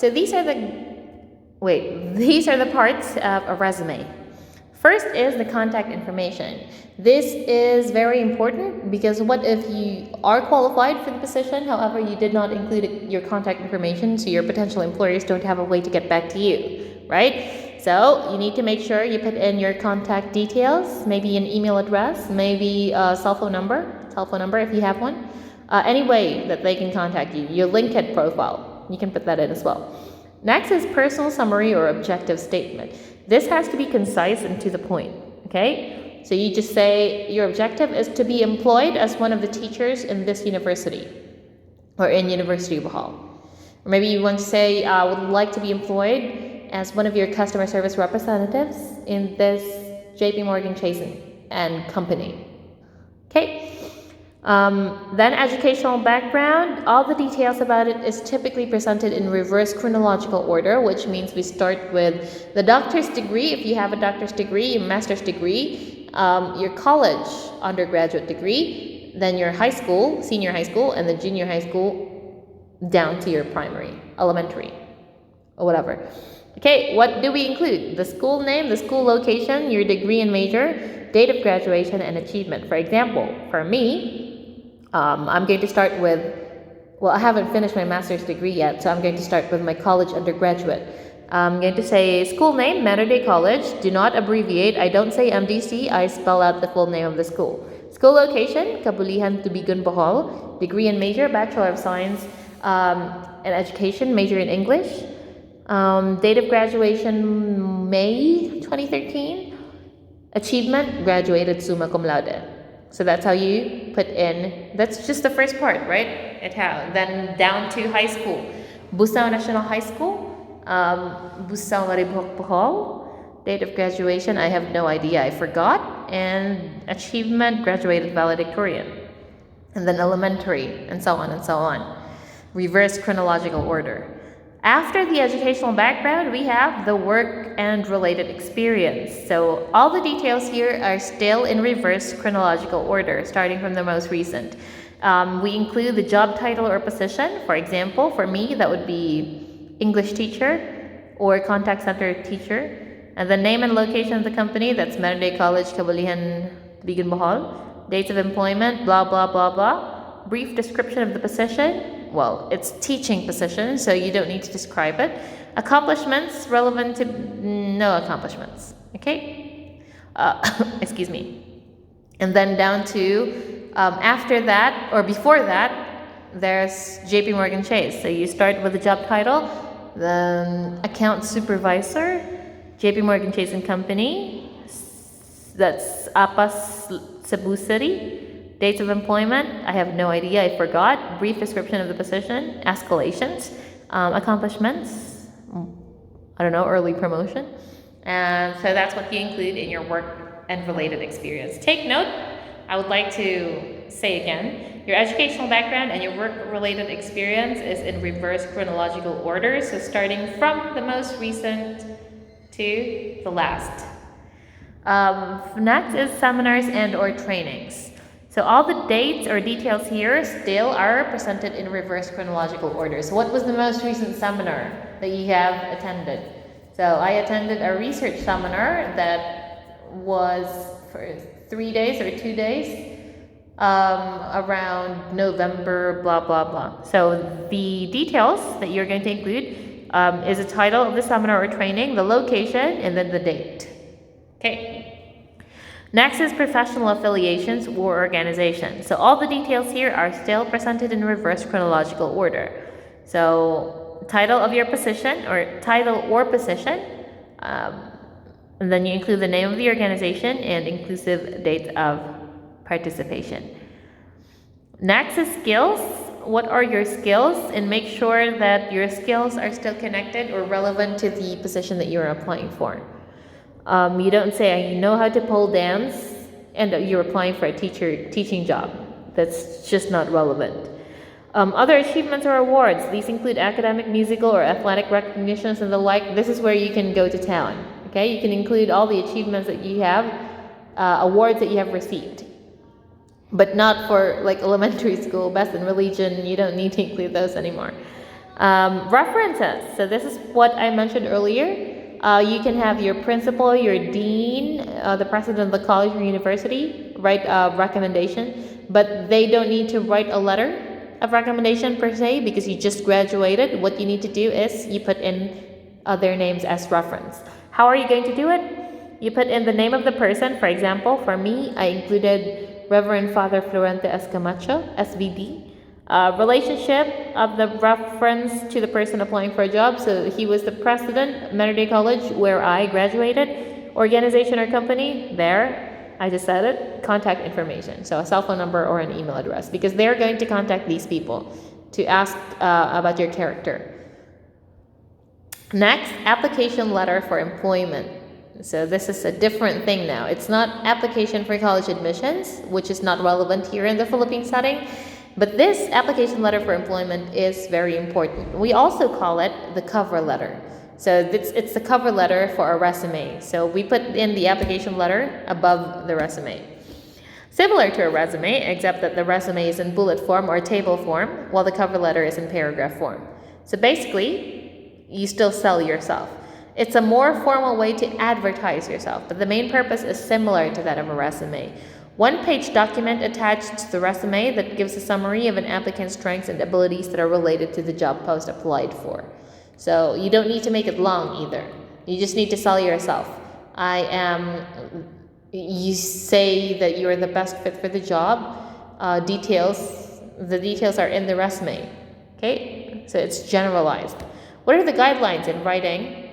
So these are the parts of a resume. First is the contact information. This is very important because what if you are qualified for the position, however, you did not include your contact information, so your potential employers don't have a way to get back to you, right? So you need to make sure you put in your contact details, maybe an email address, maybe a cell phone number if you have one. Any way that they can contact you, your LinkedIn profile, you can put that in as well. Next is personal summary or objective statement. This has to be concise and to the point, okay? So you just say your objective is to be employed as one of the teachers in this university or in University of Bohol. Or maybe you want to say, I would like to be employed as one of your customer service representatives in this JP Morgan Chase and Company, okay? Then educational background, all the details about it is typically presented in reverse chronological order, which means we start with the doctor's degree, if you have a doctor's degree, a master's degree, your college undergraduate degree, then your high school, senior high school, and then junior high school down to your primary, elementary, or whatever. Okay, what do we include? The school name, the school location, your degree and major, date of graduation, and achievement. For example, for me, I'm going to start with, I haven't finished my master's degree yet, so I'm going to start with my college undergraduate. I'm going to say school name, Mater Dei College. Do not abbreviate. I don't say MDC. I spell out the full name of the school. School location, Kabulihan, Tubigon, Bohol. Degree and major, Bachelor of Science in Education, major in English. Date of graduation, May 2013. Achievement, graduated summa cum laude. So that's how you put in, that's just the first part, right? Then down to high school. Busao National High School, Busao Maribok, Bohol. Date of graduation, I have no idea, I forgot. And achievement, graduated valedictorian. And then elementary, and so on and so on. Reverse chronological order. After the educational background, we have the work and related experience. So all the details here are still in reverse chronological order, starting from the most recent. We include the job title or position. For example, for me, that would be English teacher or contact center teacher. And the name and location of the company, that's Mater Dei College, Kabulihan, Tubigon, Bohol. Dates of employment, blah, blah, blah, blah. Brief description of the position. Well, it's teaching position, so you don't need to describe it. Accomplishments relevant to no accomplishments, okay? Excuse me. And then down to after that or before that, there's JP Morgan Chase. So you start with the job title, then account supervisor, JP Morgan Chase and Company. That's Apas Cebu City. Dates of employment, I have no idea, I forgot. Brief description of the position, escalations, accomplishments, I don't know, early promotion. And so that's what you include in your work and related experience. Take note, I would like to say again, your educational background and your work-related experience is in reverse chronological order, so starting from the most recent to the last. Next is seminars and or trainings. So all the dates or details here still are presented in reverse chronological order. So what was the most recent seminar that you have attended? So I attended a research seminar that was for 3 days or 2 days around November, blah, blah, blah. So the details that you're going to include is the title of the seminar or training, the location, and then the date. Okay. Next is professional affiliations or organizations. So all the details here are still presented in reverse chronological order. So title of your position or title or position, and then you include the name of the organization and inclusive date of participation. Next is skills. What are your skills? And make sure that your skills are still connected or relevant to the position that you're applying for. You don't say, I know how to pole dance, and you're applying for a teaching job. That's just not relevant. Other achievements or awards. These include academic, musical, or athletic recognitions and the like. This is where you can go to town. Okay, you can include all the achievements that you have, awards that you have received. But not for like elementary school, best in religion. You don't need to include those anymore. References. So this is what I mentioned earlier. You can have your principal, your dean, the president of the college or university write a recommendation, but they don't need to write a letter of recommendation per se because you just graduated. What you need to do is you put in their names as reference. How are you going to do it? You put in the name of the person. For example, for me, I included Reverend Father Florente Escamacho, SVD. Relationship of the reference to the person applying for a job. So he was the president, Mentor College, where I graduated. Organization or company, there, I just said it. Contact information, so a cell phone number or an email address, because they're going to contact these people to ask about your character. Next, application letter for employment. So this is a different thing now. It's not application for college admissions, which is not relevant here in the Philippine setting. But this application letter for employment is very important. We also call it the cover letter. So it's the cover letter for a resume. So we put in the application letter above the resume. Similar to a resume, except that the resume is in bullet form or table form, while the cover letter is in paragraph form. So basically, you still sell yourself. It's a more formal way to advertise yourself, but the main purpose is similar to that of a resume. One-page document attached to the resume that gives a summary of an applicant's strengths and abilities that are related to the job post applied for. So you don't need to make it long either. You just need to sell yourself. You say that you're the best fit for the job. The details are in the resume. Okay, so it's generalized. What are the guidelines in writing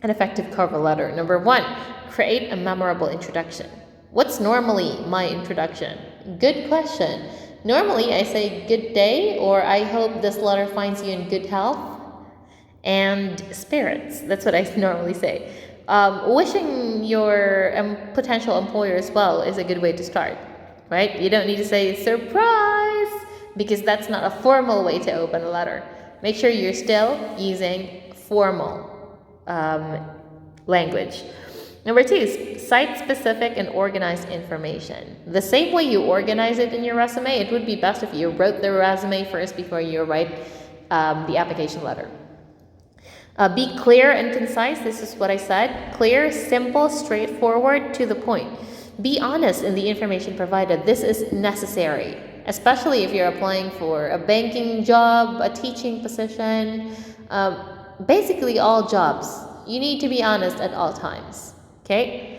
an effective cover letter? Number 1, create a memorable introduction. What's normally my introduction? Good question. Normally I say good day, or I hope this letter finds you in good health and spirits. That's what I normally say. Wishing your potential employers well is a good way to start, right? You don't need to say surprise, because that's not a formal way to open a letter. Make sure you're still using formal language. Number 2, cite specific and organized information. The same way you organize it in your resume, it would be best if you wrote the resume first before you write the application letter. Be clear and concise. This is what I said. Clear, simple, straightforward, to the point. Be honest in the information provided. This is necessary, especially if you're applying for a banking job, a teaching position, basically all jobs. You need to be honest at all times. Okay?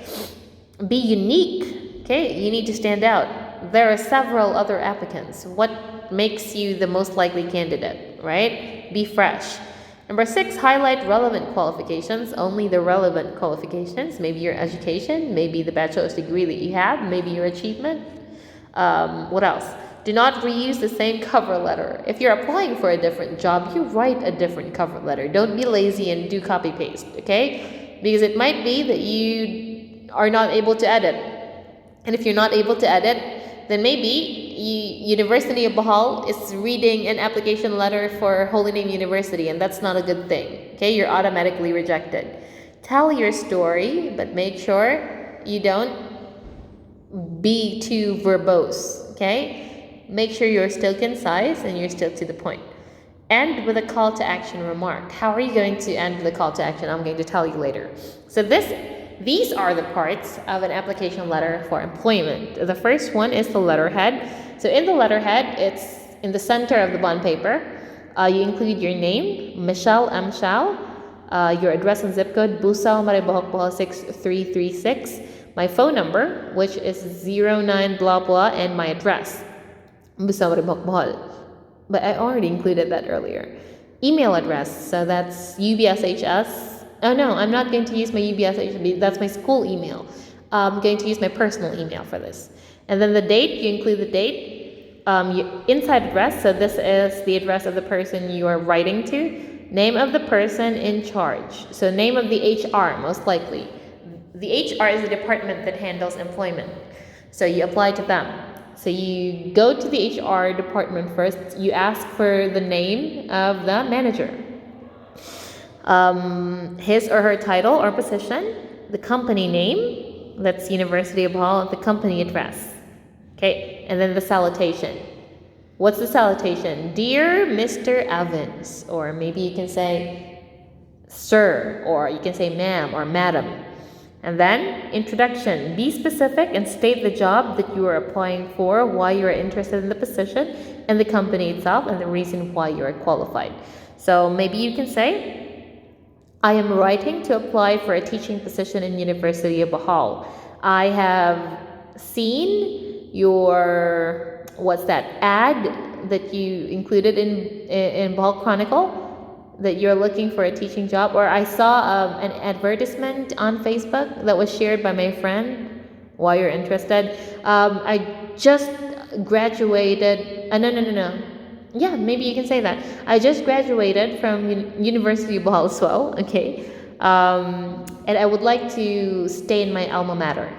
Be unique. Okay? You need to stand out. There are several other applicants. What makes you the most likely candidate, right? Be fresh. Number 6, highlight relevant qualifications. Only the relevant qualifications. Maybe your education, maybe the bachelor's degree that you have, maybe your achievement. What else? Do not reuse the same cover letter. If you're applying for a different job, you write a different cover letter. Don't be lazy and do copy paste, okay? Because it might be that you are not able to edit. And if you're not able to edit, then maybe University of Bohol is reading an application letter for Holy Name University, and that's not a good thing. Okay, you're automatically rejected. Tell your story, but make sure you don't be too verbose. Okay, make sure you're still concise and you're still to the point. End with a call to action remark. How are you going to end with a call to action? I'm going to tell you later. So these are the parts of an application letter for employment. The first one is the letterhead. So in the letterhead, it's in the center of the bond paper. You include your name, Michelle M. Shao, your address and zip code, Busao, Maribohok, Bohol 6336, my phone number, which is 09 blah blah, and my address, Busao, Maribohok, Bohol. But I already included that earlier. Email address, so that's UBSHS. Oh no, I'm not going to use my UBSHS, that's my school email. I'm going to use my personal email for this. And then the date, you include the date. Inside address, so this is the address of the person you are writing to. Name of the person in charge. So name of the HR, most likely. The HR is the department that handles employment. So you apply to them. So you go to the HR department first. You ask for the name of the manager, his or her title or position, the company name, that's University of Bohol, the company address. Okay, and then the salutation. What's the salutation? Dear Mr. Evans, or maybe you can say sir, or you can say ma'am or madam. And then introduction. Be specific and state the job that you are applying for, why you are interested in the position, and the company itself, and the reason why you are qualified. So maybe you can say, I am writing to apply for a teaching position in University of Bohol. I have seen your ad that you included in Bohol Chronicle, that you're looking for a teaching job, or I saw an advertisement on Facebook that was shared by my friend. Why you're interested? I just graduated. No. Yeah, maybe you can say that. I just graduated from University of Bohol as well. Okay, and I would like to stay in my alma mater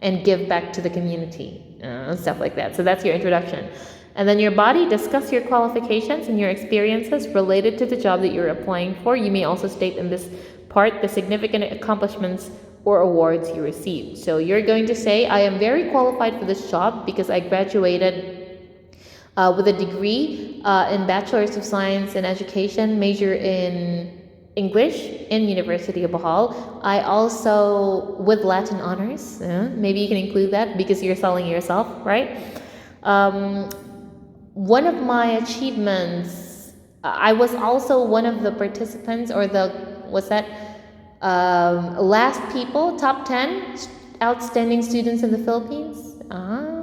and give back to the community, and stuff like that. So that's your introduction. And then your body, discuss your qualifications and your experiences related to the job that you're applying for. You may also state in this part the significant accomplishments or awards you received. So you're going to say, I am very qualified for this job because I graduated with a degree in Bachelor's of Science in Education, major in English in University of Bohol. I also, with Latin honors, maybe you can include that because you're selling yourself, right? One of my achievements, I was also one of the participants, or last people, top 10 outstanding students in the Philippines.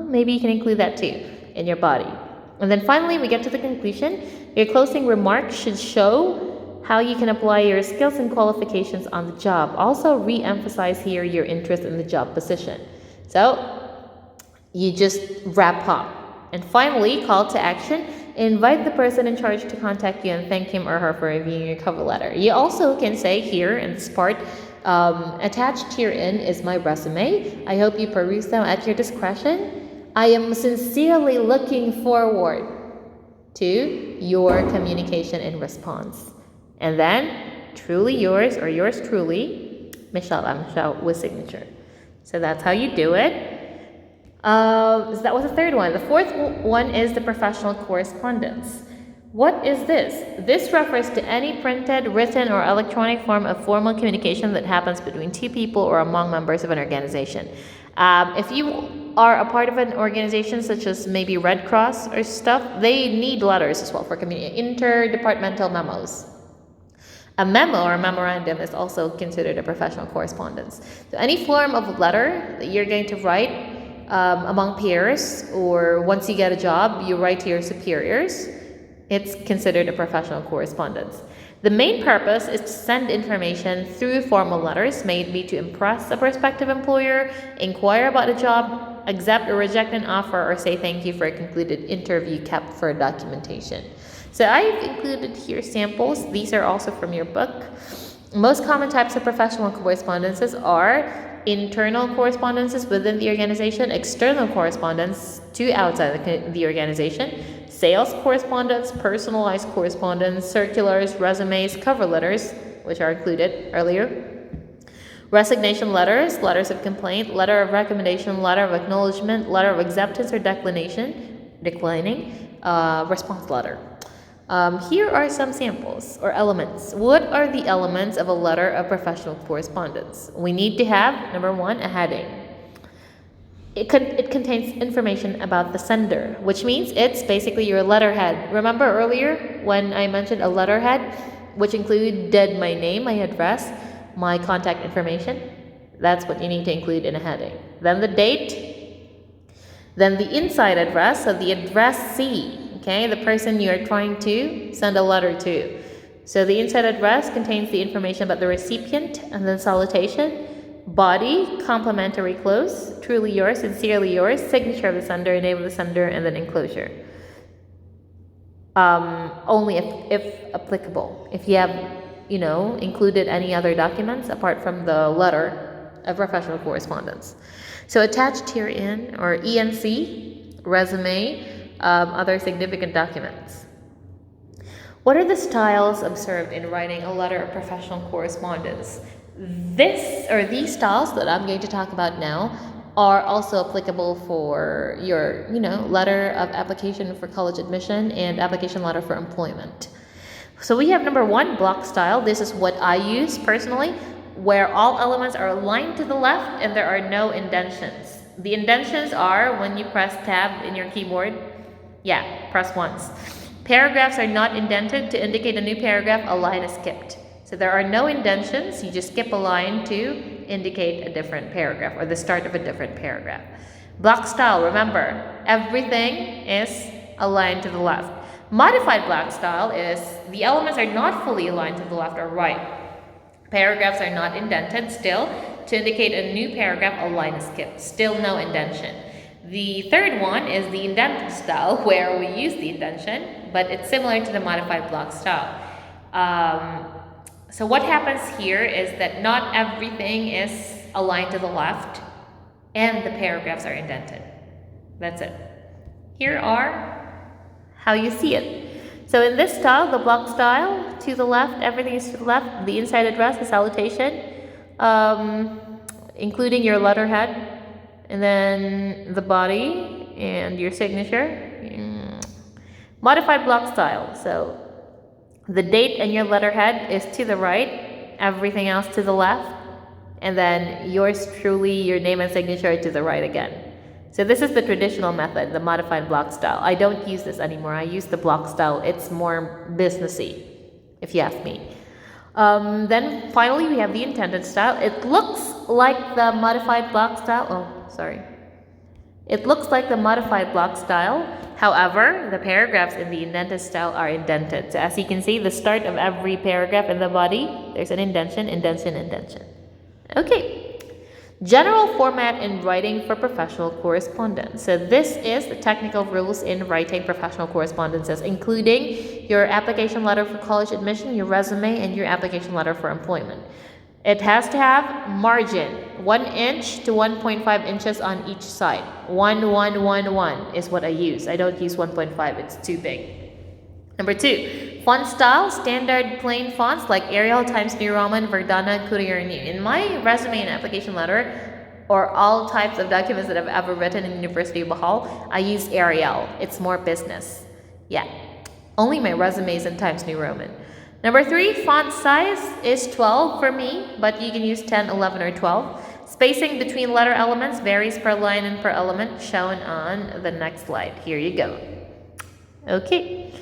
Maybe you can include that too in your body. And then finally, we get to the conclusion. Your closing remarks should show how you can apply your skills and qualifications on the job. Also, re-emphasize here your interest in the job position. So, you just wrap up. And finally, call to action. Invite the person in charge to contact you and thank him or her for reviewing your cover letter. You also can say here in this part, attached herein is my resume. I hope you peruse them at your discretion. I am sincerely looking forward to your communication and response. And then, truly yours, or yours truly, Michelle Amshao with signature. So that's how you do it. So that was the third one. The fourth one is the professional correspondence. What is this? This refers to any printed, written, or electronic form of formal communication that happens between two people or among members of an organization. If you are a part of an organization such as maybe Red Cross or stuff, they need letters as well for interdepartmental memos. A memo or memorandum is also considered a professional correspondence. So any form of letter that you're going to write among peers, or once you get a job, you write to your superiors, it's considered a professional correspondence. The main purpose is to send information through formal letters, maybe to impress a prospective employer, inquire about a job, accept or reject an offer, or say thank you for a concluded interview kept for documentation. So I've included here samples. These are also from your book. Most common types of professional correspondences are internal correspondences within the organization, external correspondence to outside the organization, sales correspondence, personalized correspondence, circulars, resumes, cover letters, which are included earlier, resignation letters, letters of complaint, letter of recommendation, letter of acknowledgement, letter of acceptance or declining, response letter. Here are some samples or elements. What are the elements of a letter of professional correspondence? We need to have, number one, a heading. It contains information about the sender, which means it's basically your letterhead. Remember earlier when I mentioned a letterhead, which included my name, my address, my contact information? That's what you need to include in a heading. Then the date, then the inside address, so the addressee. Okay, the person you are trying to send a letter to. So the inside address contains the information about the recipient, and then salutation, body, complimentary close, truly yours, sincerely yours, signature of the sender, name of the sender, and then enclosure. Only if applicable. If you have, included any other documents apart from the letter of professional correspondence. So attached herein, or ENC, resume, other significant documents. What are the styles observed in writing a letter of professional correspondence? These styles that I'm going to talk about now are also applicable for your, letter of application for college admission and application letter for employment. So we have number 1, block style. This is what I use personally, where all elements are aligned to the left and there are no indentions. The indentions are when you press tab in your keyboard. Yeah, press once. Paragraphs are not indented. To indicate a new paragraph, a line is skipped. So there are no indentions. You just skip a line to indicate a different paragraph or the start of a different paragraph. Block style, remember, everything is aligned to the left. Modified block style is the elements are not fully aligned to the left or right. Paragraphs are not indented. Still, to indicate a new paragraph, a line is skipped. Still no indention. The third one is the indented style, where we use the indention, but it's similar to the modified block style. So what happens here is that not everything is aligned to the left and the paragraphs are indented. That's it. Here are how you see it. So in this style, the block style, to the left, everything is to the left. The inside address, the salutation, including your letterhead, and then the body and your signature. Modified block style. So the date and your letterhead is to the right, everything else to the left, and then yours truly, your name and signature to the right again. So this is the traditional method, the modified block style. I don't use this anymore. I use the block style. It's more businessy, if you ask me. Then finally, we have the intended style. It looks like the modified block style. It looks like the modified block style. However, the paragraphs in the indented style are indented. So as you can see, the start of every paragraph in the body, there's an indentation, indentation, indentation. Okay. General format in writing for professional correspondence. So this is the technical rules in writing professional correspondences, including your application letter for college admission, your resume, and your application letter for employment. It has to have margin, 1 inch to 1.5 inches on each side. 1, 1, 1, 1 is what I use. I don't use 1.5, it's too big. Number 2, font style, standard plain fonts like Arial, Times New Roman, Verdana, Courier New. In my resume and application letter, or all types of documents that I've ever written in University of Bohol, I use Arial. It's more business. Yeah, only my resume is in Times New Roman. Number 3, font size is 12 for me, but you can use 10, 11, or 12. Spacing between letter elements varies per line and per element, shown on the next slide. Here you go. Okay.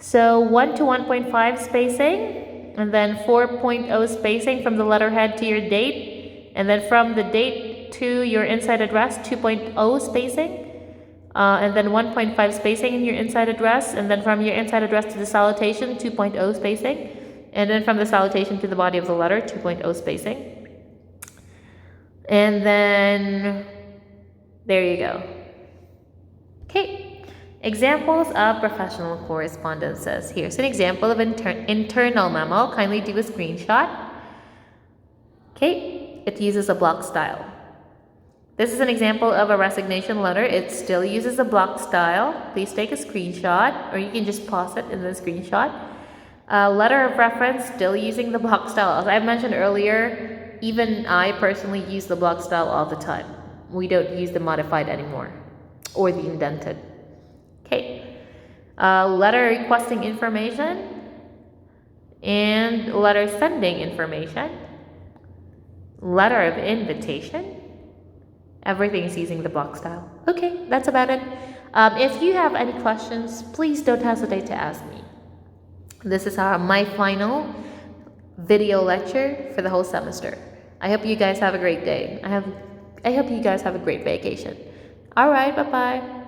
So 1 to 1.5 spacing, and then 4.0 spacing from the letterhead to your date, and then from the date to your inside address, 2.0 spacing. And then 1.5 spacing in your inside address, and then from your inside address to the salutation, 2.0 spacing, and then from the salutation to the body of the letter, 2.0 spacing. And then there you go. Okay, examples of professional correspondences. Here's an example of internal memo. Kindly do a screenshot. Okay, it uses a block style. This is an example of a resignation letter. It still uses a block style. Please take a screenshot, or you can just pause it in the screenshot. Letter of reference, still using the block style. As I mentioned earlier, even I personally use the block style all the time. We don't use the modified anymore, or the indented. Okay. Letter requesting information, and letter sending information. Letter of invitation. Everything is using the block style. Okay, that's about it. If you have any questions, please don't hesitate to ask me. This is my final video lecture for the whole semester. I hope you guys have a great day. I hope you guys have a great vacation. All right, bye-bye.